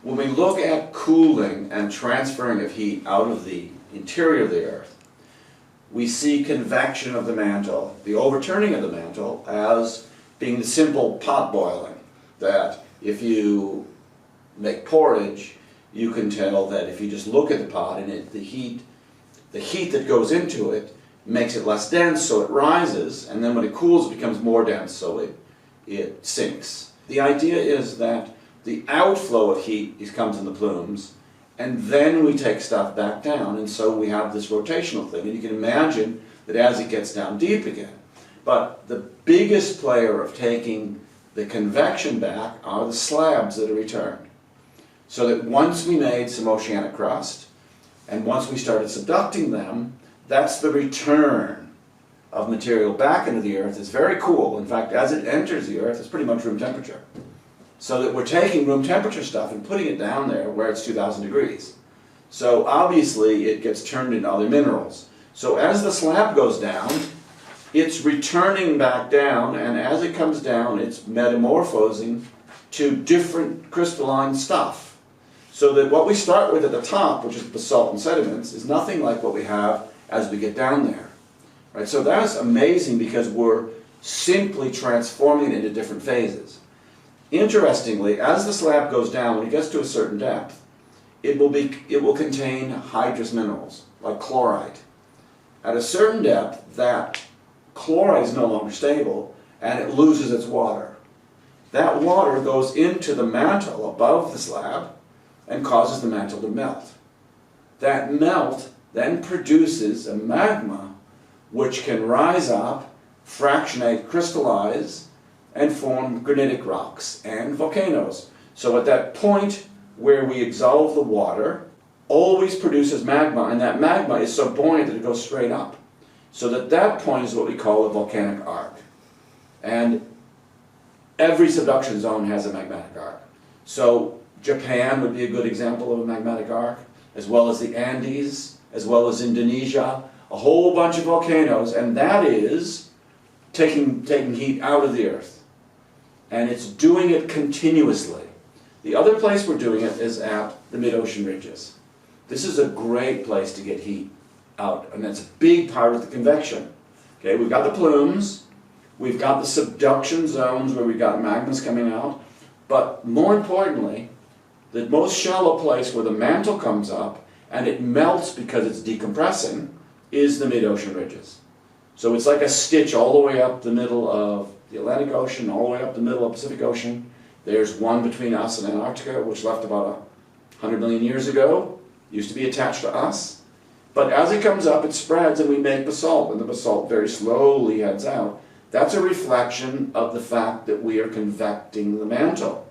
when we look at cooling and transferring of heat out of the interior of the Earth, we see convection of the mantle, the overturning of the mantle, as being the simple pot boiling. That if you make porridge, you can tell that if you just look at the pot and the heat that goes into it makes it less dense, so it rises, and then when it cools it becomes more dense, so it sinks. The idea is that the outflow of heat comes in the plumes, and then we take stuff back down, and so we have this rotational thing. And you can imagine that as it gets down deep again. But the biggest player of taking the convection back are the slabs that are returned. So that once we made some oceanic crust, and once we started subducting them, that's the return of material back into the Earth. It's very cool. In fact, as it enters the Earth, it's pretty much room temperature. So that we're taking room temperature stuff and putting it down there where it's 2,000 degrees. So obviously it gets turned into other minerals. So as the slab goes down, it's returning back down, and as it comes down, it's metamorphosing to different crystalline stuff. So that what we start with at the top, which is basalt and sediments, is nothing like what we have as we get down there. Right? So that's amazing because we're simply transforming it into different phases. Interestingly, as the slab goes down, when it gets to a certain depth, it will contain hydrous minerals, like chlorite. At a certain depth, that chloride is no longer stable, and it loses its water. That water goes into the mantle above the slab and causes the mantle to melt. That melt then produces a magma which can rise up, fractionate, crystallize, and form granitic rocks and volcanoes. So at that point where we exsolve the water, always produces magma, and that magma is so buoyant that it goes straight up. So that point is what we call a volcanic arc. And every subduction zone has a magmatic arc. So Japan would be a good example of a magmatic arc, as well as the Andes, as well as Indonesia, a whole bunch of volcanoes, and that is taking heat out of the Earth. And it's doing it continuously. The other place we're doing it is at the mid-ocean ridges. This is a great place to get heat out, and that's a big part of the convection. Okay, we've got the plumes, we've got the subduction zones where we've got magmas coming out, but more importantly, the most shallow place where the mantle comes up and it melts because it's decompressing is the mid-ocean ridges. So it's like a stitch all the way up the middle of the Atlantic Ocean, all the way up the middle of the Pacific Ocean. There's one between us and Antarctica, which left about 100 million years ago. Used to be attached to us. But as it comes up, it spreads and we make basalt, and the basalt very slowly heads out. That's a reflection of the fact that we are convecting the mantle.